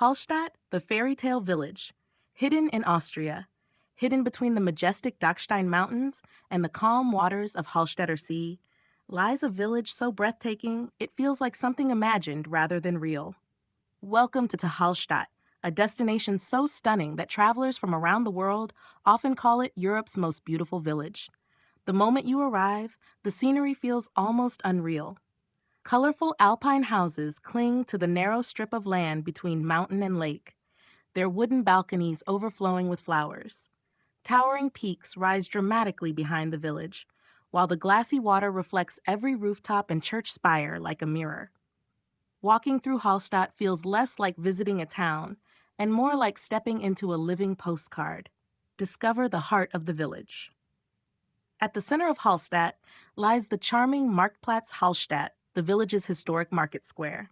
Hallstatt, the fairy-tale village, hidden in Austria, hidden between the majestic Dachstein Mountains and the calm waters of Hallstätter See, lies a village so breathtaking it feels like something imagined rather than real. Welcome to Hallstatt, a destination so stunning that travelers from around the world often call it Europe's most beautiful village. The moment you arrive, the scenery feels almost unreal. Colorful alpine houses cling to the narrow strip of land between mountain and lake, their wooden balconies overflowing with flowers. Towering peaks rise dramatically behind the village, while the glassy water reflects every rooftop and church spire like a mirror. Walking through Hallstatt feels less like visiting a town and more like stepping into a living postcard. Discover the heart of the village. At the center of Hallstatt lies the charming Marktplatz Hallstatt, the village's historic market square.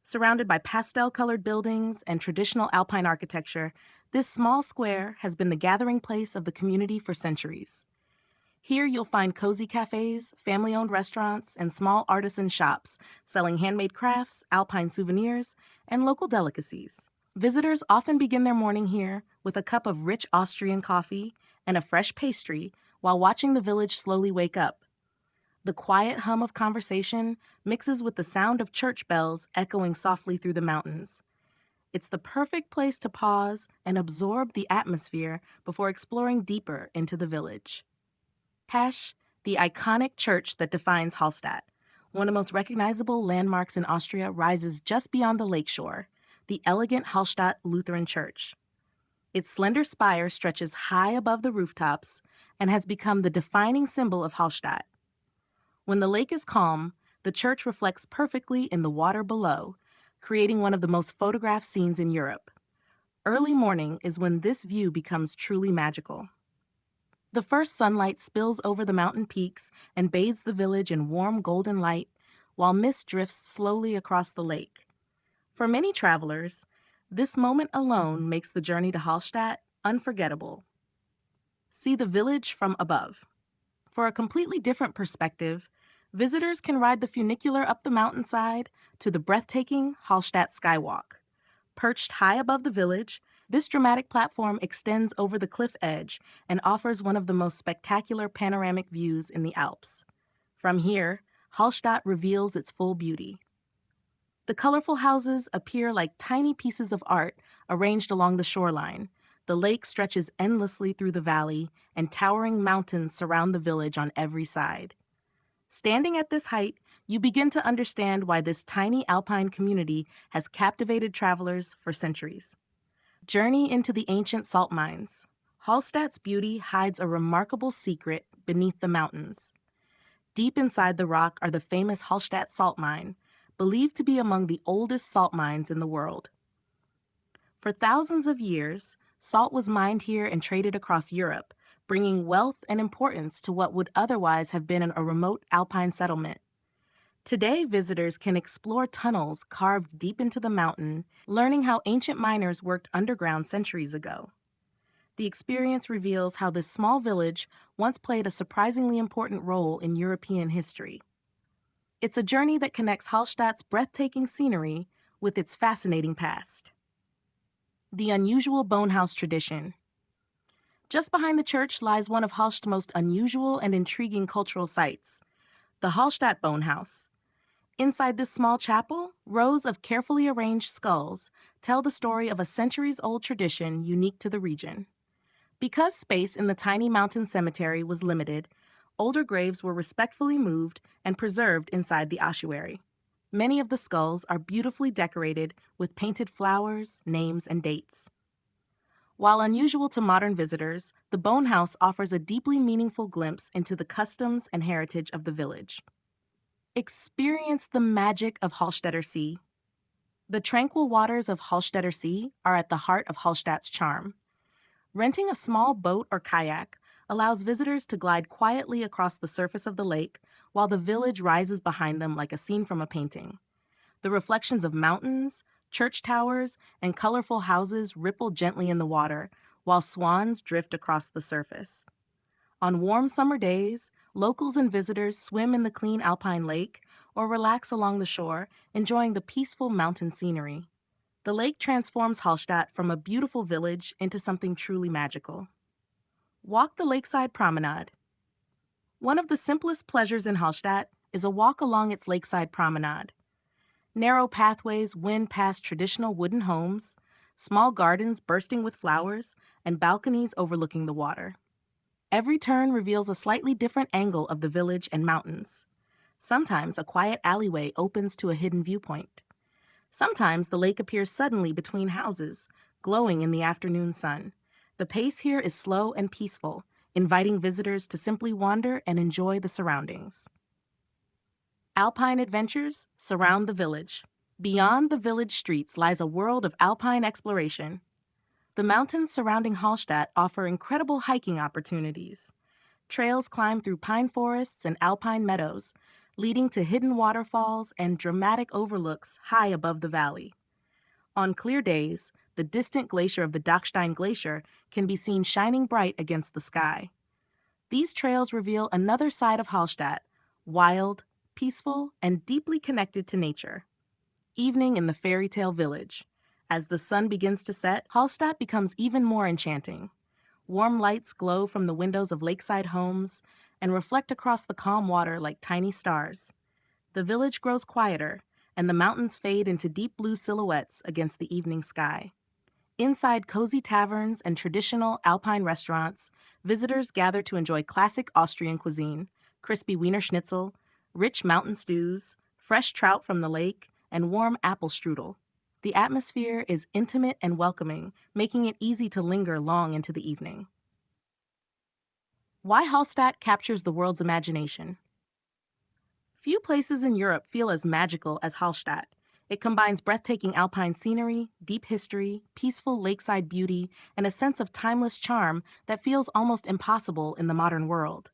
Surrounded by pastel-colored buildings and traditional alpine architecture, this small square has been the gathering place of the community for centuries. Here you'll find cozy cafes, family-owned restaurants, and small artisan shops selling handmade crafts, alpine souvenirs, and local delicacies. Visitors often begin their morning here with a cup of rich Austrian coffee and a fresh pastry while watching the village slowly wake up. The quiet hum of conversation mixes with the sound of church bells echoing softly through the mountains. It's the perfect place to pause and absorb the atmosphere before exploring deeper into the village. The iconic church that defines Hallstatt, one of the most recognizable landmarks in Austria, rises just beyond the lakeshore, the elegant Hallstatt Lutheran Church. Its slender spire stretches high above the rooftops and has become the defining symbol of Hallstatt. When the lake is calm, the church reflects perfectly in the water below, creating one of the most photographed scenes in Europe. Early morning is when this view becomes truly magical. The first sunlight spills over the mountain peaks and bathes the village in warm golden light, while mist drifts slowly across the lake. For many travelers, this moment alone makes the journey to Hallstatt unforgettable. See the village from above. For a completely different perspective, visitors can ride the funicular up the mountainside to the breathtaking Hallstatt Skywalk. Perched high above the village, this dramatic platform extends over the cliff edge and offers one of the most spectacular panoramic views in the Alps. From here, Hallstatt reveals its full beauty. The colorful houses appear like tiny pieces of art arranged along the shoreline. The lake stretches endlessly through the valley, and towering mountains surround the village on every side. Standing at this height, you begin to understand why this tiny alpine community has captivated travelers for centuries. Journey into the ancient salt mines. Hallstatt's beauty hides a remarkable secret beneath the mountains. Deep inside the rock are the famous Hallstatt salt mine, believed to be among the oldest salt mines in the world. For thousands of years, salt was mined here and traded across Europe, bringing wealth and importance to what would otherwise have been a remote alpine settlement. Today, visitors can explore tunnels carved deep into the mountain, learning how ancient miners worked underground centuries ago. The experience reveals how this small village once played a surprisingly important role in European history. It's a journey that connects Hallstatt's breathtaking scenery with its fascinating past. The unusual bonehouse tradition. Just behind the church lies one of Hallstatt's most unusual and intriguing cultural sites, the Hallstatt Bonehouse. Inside this small chapel, rows of carefully arranged skulls tell the story of a centuries-old tradition unique to the region. Because space in the tiny mountain cemetery was limited, older graves were respectfully moved and preserved inside the ossuary. Many of the skulls are beautifully decorated with painted flowers, names, and dates. While unusual to modern visitors, the Bonehouse offers a deeply meaningful glimpse into the customs and heritage of the village. Experience the magic of Hallstätter See. The tranquil waters of Hallstätter See are at the heart of Hallstatt's charm. Renting a small boat or kayak allows visitors to glide quietly across the surface of the lake while the village rises behind them like a scene from a painting. The reflections of mountains, church towers, and colorful houses ripple gently in the water, while swans drift across the surface. On warm summer days, locals and visitors swim in the clean alpine lake or relax along the shore, enjoying the peaceful mountain scenery. The lake transforms Hallstatt from a beautiful village into something truly magical. Walk the lakeside promenade. One of the simplest pleasures in Hallstatt is a walk along its lakeside promenade. Narrow pathways wind past traditional wooden homes, small gardens bursting with flowers, and balconies overlooking the water. Every turn reveals a slightly different angle of the village and mountains. Sometimes a quiet alleyway opens to a hidden viewpoint. Sometimes the lake appears suddenly between houses, glowing in the afternoon sun. The pace here is slow and peaceful, inviting visitors to simply wander and enjoy the surroundings. Alpine adventures surround the village. Beyond the village streets lies a world of alpine exploration. The mountains surrounding Hallstatt offer incredible hiking opportunities. Trails climb through pine forests and alpine meadows, leading to hidden waterfalls and dramatic overlooks high above the valley. On clear days, the distant glacier of the Dachstein Glacier can be seen shining bright against the sky. These trails reveal another side of Hallstatt, wild, peaceful, and deeply connected to nature. Evening in the Fairytale village. As the sun begins to set, Hallstatt becomes even more enchanting. Warm lights glow from the windows of lakeside homes and reflect across the calm water like tiny stars. The village grows quieter, and the mountains fade into deep blue silhouettes against the evening sky. Inside cozy taverns and traditional alpine restaurants, visitors gather to enjoy classic Austrian cuisine, crispy Wiener Schnitzel, rich mountain stews, fresh trout from the lake, and warm apple strudel. The atmosphere is intimate and welcoming, making it easy to linger long into the evening. Why Hallstatt captures the world's imagination. Few places in Europe feel as magical as Hallstatt. It combines breathtaking alpine scenery, deep history, peaceful lakeside beauty, and a sense of timeless charm that feels almost impossible in the modern world.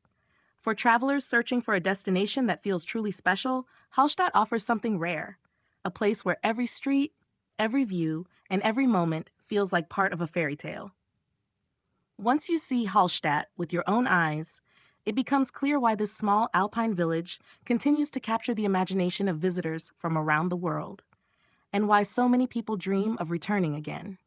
For travelers searching for a destination that feels truly special, Hallstatt offers something rare, a place where every street, every view, and every moment feels like part of a fairy tale. Once you see Hallstatt with your own eyes, it becomes clear why this small alpine village continues to capture the imagination of visitors from around the world, and why so many people dream of returning again.